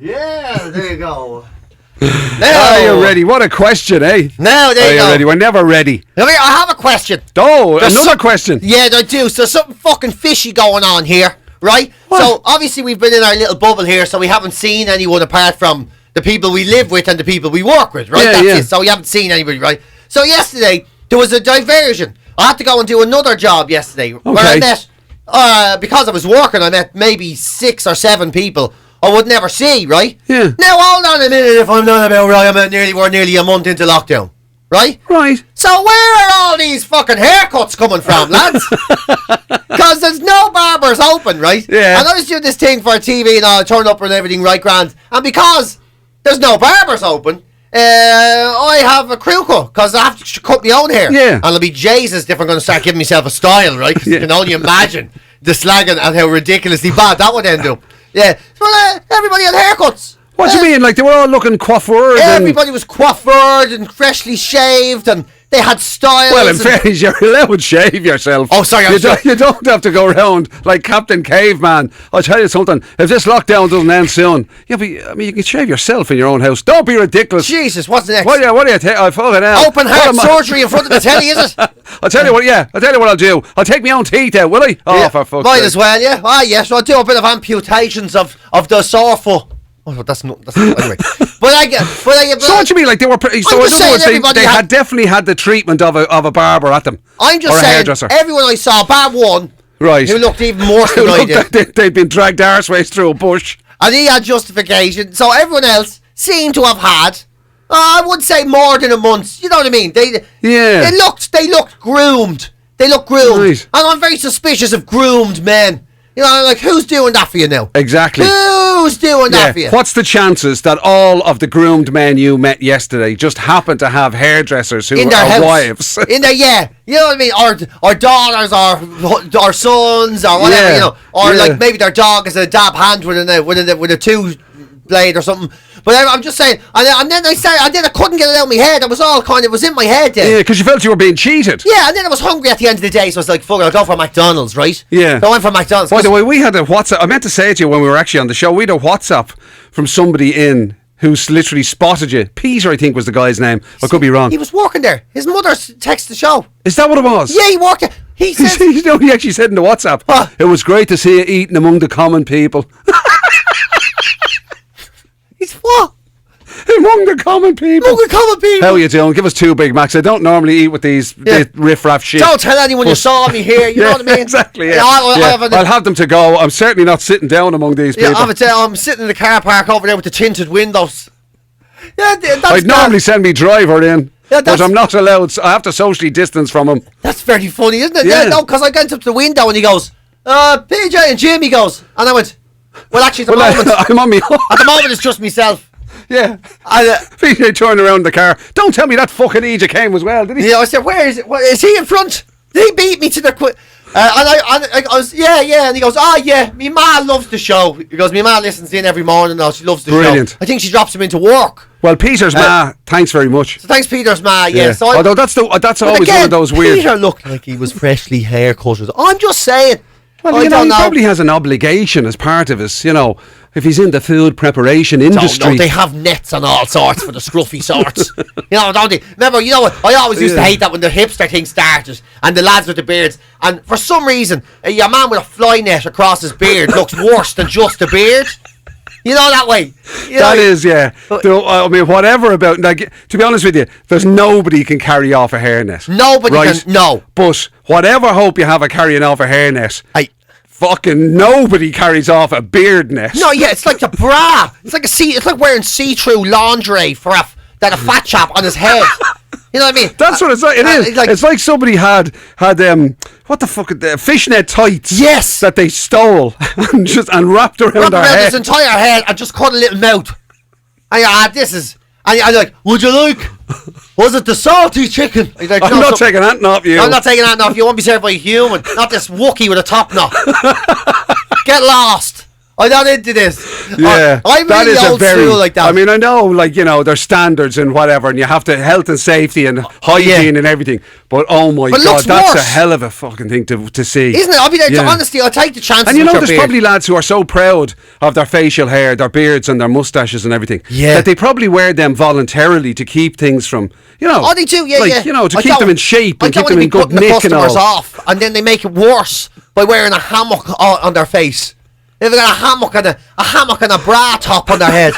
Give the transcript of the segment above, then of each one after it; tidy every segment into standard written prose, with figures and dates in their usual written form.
Yeah, there you go. Now, are you ready? What a question, eh? Now, there you go. Ready? We're never ready. I have a question. Oh, another question. Yeah, I do. So something fucking fishy going on here, right? What? So obviously we've been in our little bubble here, so we haven't seen anyone apart from the people we live with and the people we work with, right? That's it. So we haven't seen anybody, right? So yesterday there was a diversion. I had to go and do another job yesterday where I met, because I was working, I met maybe 6 or 7 people I would never see, right? Yeah. Now hold on a minute, if I'm not about right, we're nearly a month into lockdown, right? Right. So where are all these fucking haircuts coming from, lads? Because there's no barbers open, right? Yeah. And I was doing this thing for TV and I turned up and everything right grand. And because there's no barbers open, I have a crew cut because I have to cut my own hair. Yeah. And it'll be Jesus if I'm going to start giving myself a style, right? 'Cause you can only imagine the slagging and how ridiculously bad that would end up. Yeah. So everybody had haircuts. What do you mean? Like they were all looking coiffured? Everybody was coiffured and freshly shaved and they had styles. Well, in fairness, you're allowed to shave yourself. Oh, sorry. You don't have to go around like Captain Caveman. I'll tell you something. If this lockdown doesn't end soon, you can shave yourself in your own house. Don't be ridiculous. Jesus, what's next? What do you take? I fucking hell. Open heart surgery in front of the telly, is it? I'll tell you what. Yeah, I'll tell you what I'll do. I'll take my own teeth out, will I? Oh, for fuck's sake. Might as well, yeah. Ah, yes. I'll do a bit of amputations of the sore foot. Oh, that's not anyway. But I get. So what do you mean? Like they were? So in other words, they had definitely had the treatment of a barber at them. I'm just saying. Hairdresser. Everyone I saw, bar one, right, who looked even more than I did. They'd been dragged arseways through a bush, and he had justification. So everyone else seemed to have had. I would say more than a month. You know what I mean? They looked groomed. They looked groomed, right. And I'm very suspicious of groomed men. You know, like, who's doing that for you now? Exactly. Who's doing that for you? What's the chances that all of the groomed men you met yesterday just happen to have hairdressers who are wives? In their, yeah. You know what I mean? Or daughters, or sons, or whatever, you know. Or, like, maybe their dog is a dab hand with a 2-blade or something. But I'm just saying, and then I couldn't get it out of my head. It was in my head then. Yeah, because you felt you were being cheated. Yeah, and then I was hungry at the end of the day, so I was like, fuck it, I'll go for McDonald's, right? Yeah. So I went for McDonald's. By the way, we had a WhatsApp, I meant to say it to you when we were actually on the show, we had a WhatsApp from somebody who's literally spotted you. Peter, I think, was the guy's name. I could be wrong. He was working there. His mother texted the show. Is that what it was? Yeah, he worked there. He said... he actually said in the WhatsApp, it was great to see you eating among the common people. He's what? Among the common people. Among the common people. How you doing? Give us 2 Big Macs. I don't normally eat with these riff-raff shit. Don't tell anyone you saw me here. You know what I mean? Exactly, yeah. I'll have them to go. I'm certainly not sitting down among these people. I'm sitting in the car park over there with the tinted windows. Yeah, I'd normally send me driver in. Yeah, but I'm not allowed. I have to socially distance from him. That's very funny, isn't it? Yeah, no, because I went up to the window and he goes, PJ and Jimmy goes. And I went, well, actually, at the moment, I'm on me. At the moment, it's just myself. Yeah. PJ turned around the car. Don't tell me that fucking EJ came as well, did he? Yeah, I said, where is it? Is he in front? Did he beat me to the... and I was, yeah. And he goes, yeah, me ma loves the show. He goes, me ma listens in every morning now. She loves the show. I think she drops him into work. Well, Peter's ma, thanks very much. So thanks, Peter's ma, yeah. So although that's always one of those weird... Peter looked like he was freshly haircut. I'm just saying. Well, he probably has an obligation as part of his, if he's in the food preparation industry. No, they have nets and all sorts for the scruffy sorts. Don't they? Remember, what? I always used to hate that when the hipster thing started and the lads with the beards. And for some reason, a man with a fly net across his beard looks worse than just a beard. You know that way. That is, yeah. I mean, whatever about... Like, to be honest with you, there's nobody can carry off a hairnet. Nobody can, no. But whatever hope you have of carrying off a hairnet, fucking nobody carries off a beard net. No, yeah, it's like the bra. It's like wearing see-through lingerie for a fat chap on his head. You know what I mean? That's what it's like. It is. It's like somebody had what the fuck? Fishnet tights. Yes. That they stole and wrapped around their head. His entire head and just cut a little mouth. And this is. And I'm like, would you like? Was it the salty chicken? Like, I'm not taking that off you. I'm not taking that off you. Won't be served by a human. Not this Wookiee with a top knot. Get lost. I'm not into this. Yeah, I'm really old school like that. I mean, I know, like, you know, there's standards and whatever, and you have to health and safety and hygiene and everything. But oh my God, that's a hell of a fucking thing to see, isn't it? I'll be there. Honestly, I'll take the chances. And you know, there's probably lads who are so proud of their facial hair, their beards, and their mustaches and everything, that they probably wear them voluntarily to keep things from, you know. Oh, they do, you know, to keep them in shape and keep them in good nick and all. Off, and then they make it worse by wearing a hammock on their face. They've got a hammock and a bra top on their head.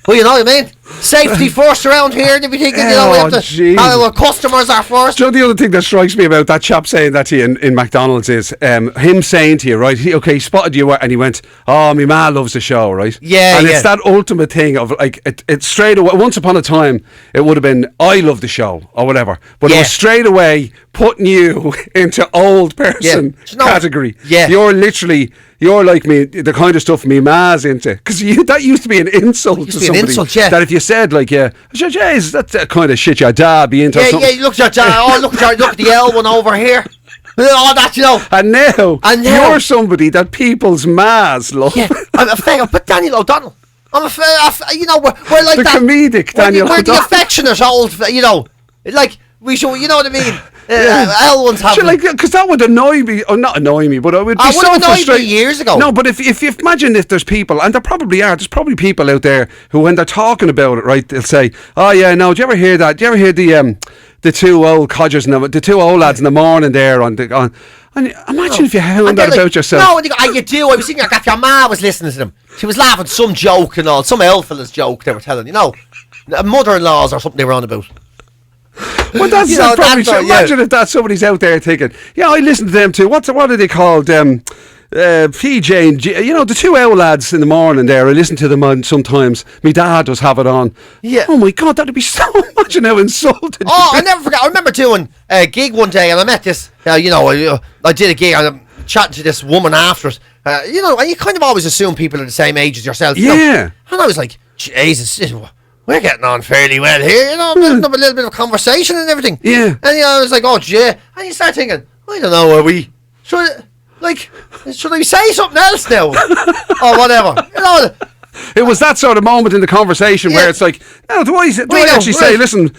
Well, you know what I mean? Safety first around here and everything. You know, we have to, our customers are first. So the other thing that strikes me about that chap saying that to you in McDonald's is him saying to you, right? He spotted you and he went, "Oh, my ma loves the show," right? Yeah, and it's that ultimate thing of like it's straight away. Once upon a time, it would have been, "I love the show" or whatever, but it was straight away putting you into old person category. Yeah, you're like me, the kind of stuff me ma's into, because that used to be an insult to somebody. That if you said like, "Jeez, that's the kind of shit your dad be into." Yeah, look at your dad. Oh, look at the L one over here. All that, you know. And now you're somebody that people's ma's love. Yeah, I'm a fan, but Daniel O'Donnell. I'm a fan. You know, we're like the that. Comedic Daniel O'Donnell. We're the affectionate old. You know, like we should. You know what I mean? L ones have because that would annoy me, or not annoy me, but it would be so frustrating. Years ago. No, but if imagine if there's people, and there probably are, there's probably people out there who, when they're talking about it, right, they'll say, "Oh yeah, no, do you ever hear that? Do you ever hear the two old codgers and the two old lads in the morning there on?" And imagine if you heard that about yourself. No, and you go, you do. I was thinking that your ma was listening to them. She was laughing some joke and all, some old fella's joke they were telling. You know, mother-in-laws or something they were on about. Well, that's probably true. Imagine if that somebody's out there thinking, "Yeah, I listen to them too." What are they called? PJ and G, you know, the two owl lads in the morning there. I listen to them on sometimes. My dad does have it on. Yeah. Oh my God, that'd be so. Imagine how insulted. Oh, I never forget. I remember doing a gig one day, and I met this. You know, I did a gig, and I'm chatting to this woman after it. You know, and you kind of always assume people are the same age as yourself. Yeah. You know? And I was like, Jesus. We're getting on fairly well here, you know, building up a little bit of conversation and everything. Yeah. And you know, I was like, "Oh, yeah." And you start thinking, I don't know, should I say something else now? Or whatever. You know. It was that sort of moment in the conversation where it's like, "No, do I actually say, listen,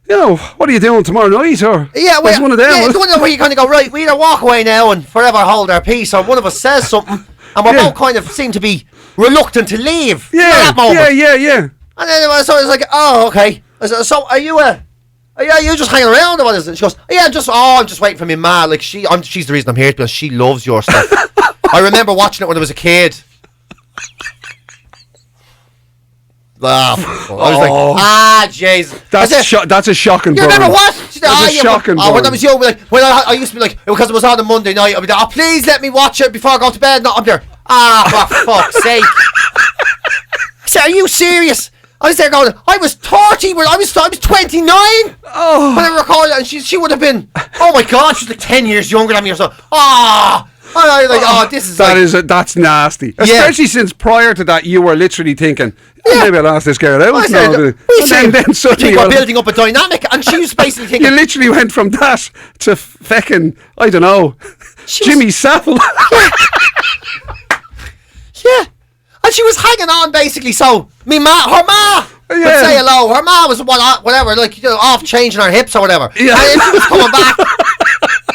you know, what are you doing tomorrow night?" Or it's one of them. Yeah, it's one of them where you kind of go, right, we either walk away now and forever hold our peace, or one of us says something, and we're both kind of seem to be reluctant to leave. Yeah, that moment. yeah. And then so I was like, "Oh, okay." I said, "So are you just hanging around or what is it?" She goes, "Yeah, I'm just waiting for me ma. Like she's the reason I'm here, because she loves your stuff." I remember watching it when I was a kid. I was like, Jesus. That's a shocking. You remember what? That's a shocking. When I was young, when I used to be like, because it was on a Monday night, I'd be like, "Oh, please let me watch it before I go to bed." No, I'm there. For fuck's sake. I said, "Are you serious?" I was there going, I was 30, I was 29 when I recorded it, and she would have been, oh my God, she's like 10 years younger than me or so. I was like, this is that's nasty. Especially since prior to that, you were literally thinking, maybe I'll ask this girl out. Then suddenly we're building up a dynamic, and she was basically thinking. You literally went from that to fecking, I don't know, Jimmy Savile. Yeah. And she was hanging on basically, so her ma would say hello. Her ma was whatever, like, you know, off changing her hips or whatever. Yeah. And she was coming back.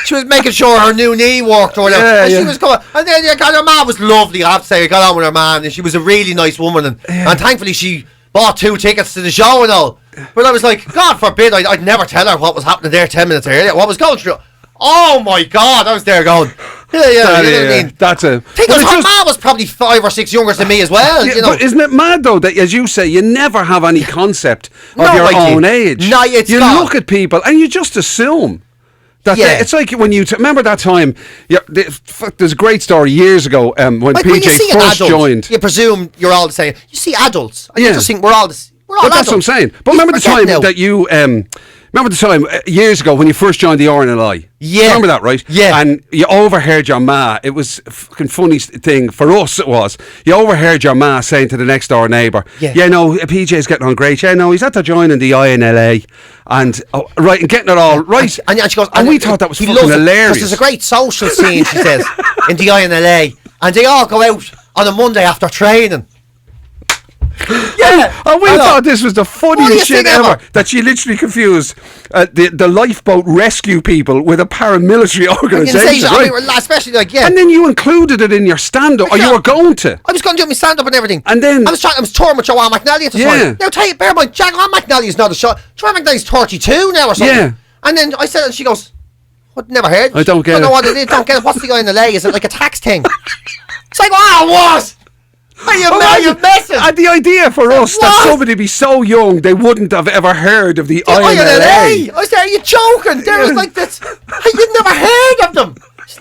She was making sure her new knee worked or whatever. And she was coming, and then her ma was lovely. I have to say, I got on with her man, and she was a really nice woman, and thankfully she bought 2 tickets to the show and all. But I was like, God forbid, I'd never tell her what was happening there 10 minutes earlier. What was going through. Oh my God, I was there going. You know what I mean? That's a. Because her ma was probably 5 or 6 younger than me as well. You know? But isn't it mad though that, as you say, you never have any concept of your own age? No, you look at people and you just assume that it's like when you remember that time. There's a great story years ago when PJ first joined. You presume you're all the same. You see adults, and you just think we're all adults. That's what I'm saying. But remember the time that you. Remember the time years ago when you first joined the RNLI? Yeah. Remember that, right? Yeah. And you overheard your ma. It was a fucking funny thing for us. It was. You overheard your ma saying to the next door neighbour, "Yeah, no, PJ's getting on great. Yeah, no, he's after joining the INLA, and and getting it all right." And she goes, and we thought that was fucking hilarious. Because there's a great social scene, she says, in the INLA, and they all go out on a Monday after training. Yeah, and we thought this was the funniest shit ever. That she literally confused the lifeboat rescue people with a paramilitary organisation, right? I mean, especially like and then you included it in your stand-up, or you were going to. I was going to do my stand-up and everything, and then I was touring with Joanne McNally at the time. Now, bear in mind, Joanne McNally's not a shot. Joanne McNally's 32 now or something. Yeah. And then I said, and she goes, "What? Never heard? I don't get it. Don't know what it is. Don't get it. What's the guy in the leg? Is it like a tax thing?" It's like, what? Are you messing? And the idea for us that somebody be so young they wouldn't have ever heard of the INLA. I said, are you joking? There was like this. You'd never heard of them.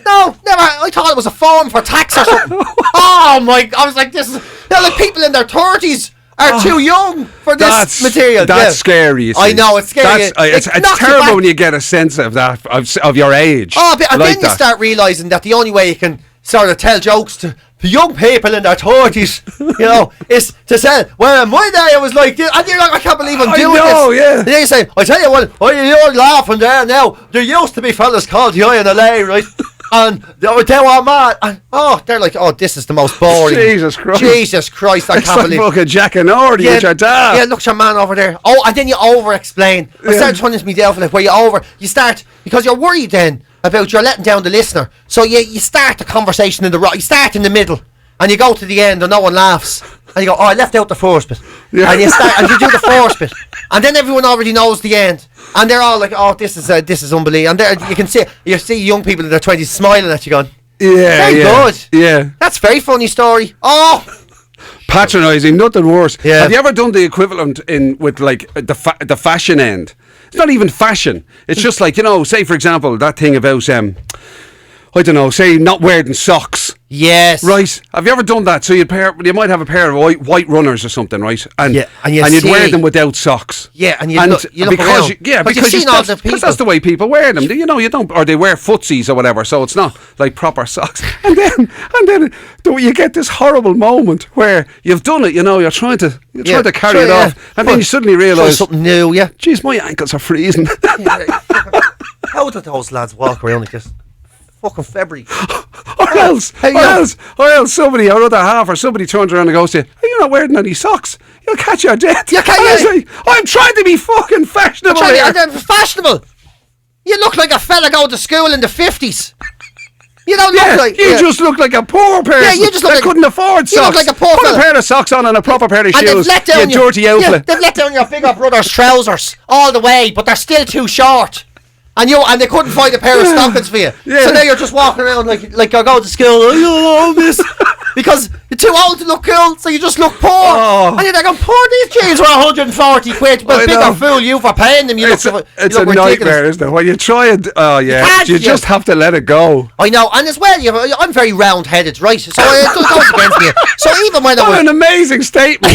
No, never. I thought it was a form for tax or something. Oh my! I was like, this is. They're like people in their 30s are too young for this material. That's scary. I know, it's scary. It's terrible when you get a sense of that of your age. And then you start realising that the only way you can sort of tell jokes to young people in their 30s, you know, is to say, well, in my day it was like this, and you're like, I can't believe I'm doing this. Yeah. And then you say, I tell you what, you're laughing there now. There used to be fellas called the INLA, right? And they were mad. And, they're like, this is the most boring. Jesus Christ, I can't believe. It's like Jack and Ordy with your dad. Yeah, look, your man over there. And then you over-explain. I started turning this me down for like where you start, because you're worried then about you're letting down the listener. So you start the conversation you start in the middle and you go to the end and no one laughs. And you go, I left out the first bit. Yeah. And you start and you do the first bit. And then everyone already knows the end. And they're all like, this is unbelievable. And you see young people in their 20s smiling at you going, very good. Yeah. That's a very funny story. Patronising, nothing worse. Yeah. Have you ever done the equivalent with like the fashion end? It's not even fashion. It's just like, say for example that thing about I don't know, say not wearing socks. Yes. Right. Have you ever done that? So you might have a pair of white runners or something, right? And you'd wear them without socks. Yeah, and you look because around. Because that's the way people wear them. You don't, or they wear footsies or whatever. So it's not like proper socks. And then you get this horrible moment where you've done it. You're trying to carry it off, and then you suddenly realise something new. Yeah. Geez, my ankles are freezing. How did those lads walk around like this? Fucking February. Or else somebody, or other half, or somebody turns around and goes to you, "Are you not wearing any socks? You'll catch your death." I'm trying to be fucking fashionable here. Fashionable. You look like a fella going to school in the 50s. You don't look like... You just look like a poor person. Yeah, you just look couldn't afford socks. You look like a poor Put fella. a pair of socks on and a proper pair of shoes. They've They've let down your bigger brother's trousers all the way, but they're still too short. And they couldn't find a pair of stockings for you. Yeah. So now you're just walking around like you're going to school. Oh, miss. Because you're too old to look cool, so you just look poor. And you're like, these jeans were 140 quid. But bigger fool you for paying them. It's a nightmare, isn't it? When you try and you just have to let it go. I know, and as well, I'm very round-headed, right? So it goes against me. So even when what an amazing statement.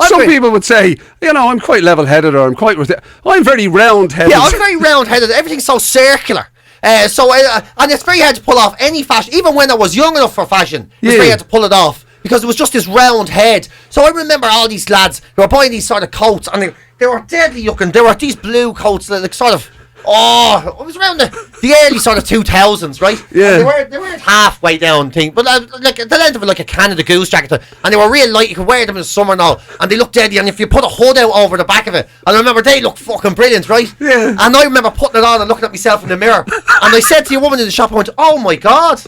Some people would say, I'm quite level-headed, or I'm very round-headed. Yeah, I'm very round-headed. Everything's so circular. And it's very hard to pull off any fashion. Even when I was young enough for fashion, it's very hard to pull it off because it was just this round head. So I remember all these lads who were buying these sort of coats, and they were deadly looking. They were these blue coats that like sort of. It was around the early sort of 2000s, right? Yeah. And they weren't halfway down thing, but like the length of it, like a Canada Goose jacket, and they were real light. You could wear them in the summer and all, and they looked deadly. And if you put a hood out over the back of it, and I remember they looked fucking brilliant, right? Yeah. And I remember putting it on and looking at myself in the mirror, and I said to a woman in the shop, I went, "Oh my god,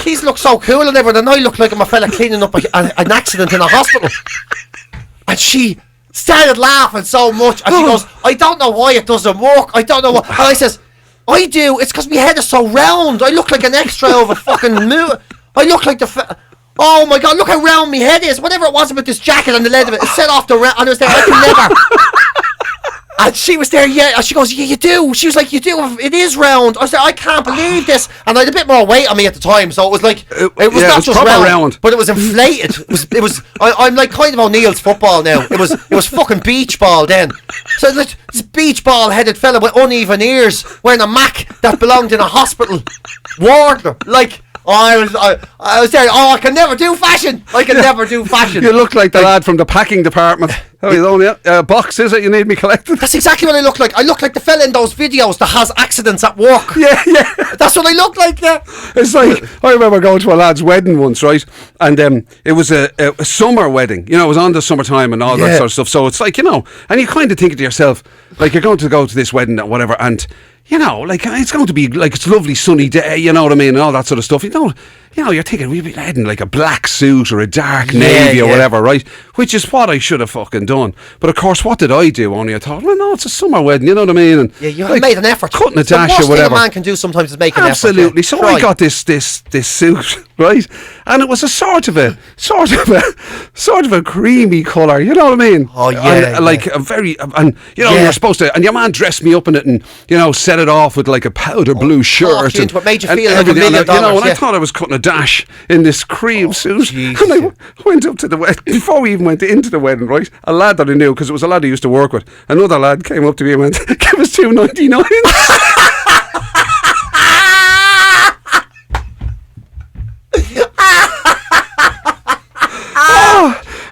these look so cool and everything." And I look like I'm a fella cleaning up an accident in a hospital. And she started laughing so much, and she goes, "I don't know why it doesn't work. I don't know what." And I says, "I do. It's because my head is so round. I look like an extra of a fucking movie. I look like oh my god, look how round my head is. Whatever it was about this jacket and the lead of it set off the round." And I was there, I can never. And she was there, and she goes, "Yeah, you do." She was like, "You do. It is round." I was like, "I can't believe this." And I had a bit more weight on me at the time, so it was like it was not just round, but it was inflated. It was. I'm like kind of O'Neill's football now. It was fucking beach ball then. So like this beach ball headed fella with uneven ears wearing a Mac that belonged in a hospital ward. Like I was there. Oh, I can never do fashion. I can never do fashion. You look like the lad from the packing department. How are you doing? Box, is it? You need me collected? That's exactly what I look like. I look like the fella in those videos that has accidents at work. Yeah. That's what I look like, yeah. It's like, I remember going to a lad's wedding once, right? And it was a summer wedding. You know, it was on the summertime and all that sort of stuff. So it's like, you know, and you kind of think to yourself, like, you're going to go to this wedding or whatever, and, you know, like, it's going to be, like, it's a lovely sunny day, you know what I mean, and all that sort of stuff. You know, you're thinking, we'd be heading like a black suit or a dark navy or whatever, right? Which is what I should have fucking done. But of course, what did I do? Only I thought, well, no, it's a summer wedding, you know what I mean? And you have made an effort. Cutting a dash or whatever. The worst thing a man can do sometimes is make an effort. Absolutely. So I got this suit, right? And it was a sort of a creamy colour, you know what I mean? Oh yeah. And, like a very, and you know, you're supposed to, and your man dressed me up in it, and you know, set it off with like a powder blue shirt. And what made you feel like $1 million? You know, and I thought I was cutting a dash in this cream suit. Geez. And I went up to the wedding. Before we even went into the wedding, right? A lad that I knew, because it was a lad I used to work with. Another lad came up to me and went, "Give us $2.99."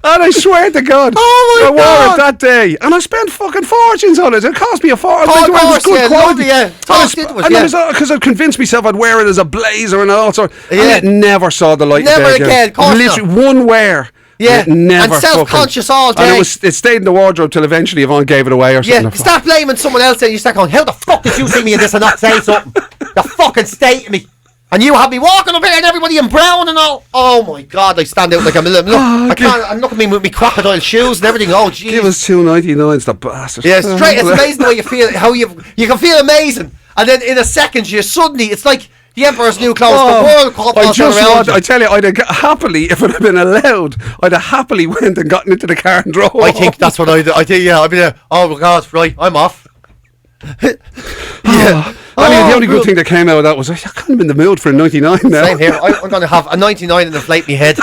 And I swear to God, I wore it that day, and I spent fucking fortunes on it. It cost me a fortune. Of course, good quality. Because I convinced myself I'd wear it as a blazer and all sorts. And it never saw the light. Never again. Literally one wear. Yeah, never and self-conscious all day. And it stayed in the wardrobe till eventually Yvonne gave it away or something. Yeah, you start blaming someone else and you start going, how the fuck did you see me in this and not say something? The fucking state of me. And you have me walking up here and everybody in brown and all. Oh my God, I stand out like a million. I'm looking at me with me crocodile shoes and everything. Oh jeez. Give us $2.99, the bastard. Yeah, straight. It's amazing the way you feel. How you can feel amazing, and then in a second you suddenly it's like the Emperor's New Clothes. The world caught around you. I tell you, I'd have happily, if it had been allowed, I'd have happily went and gotten into the car and drove. I think that's what I do. I think I'd be there. Oh my God, right, I'm off. The only good thing that came out of that was I kind of in the mood for a 99 now. Same here. I'm going to have a 99 and inflate me head.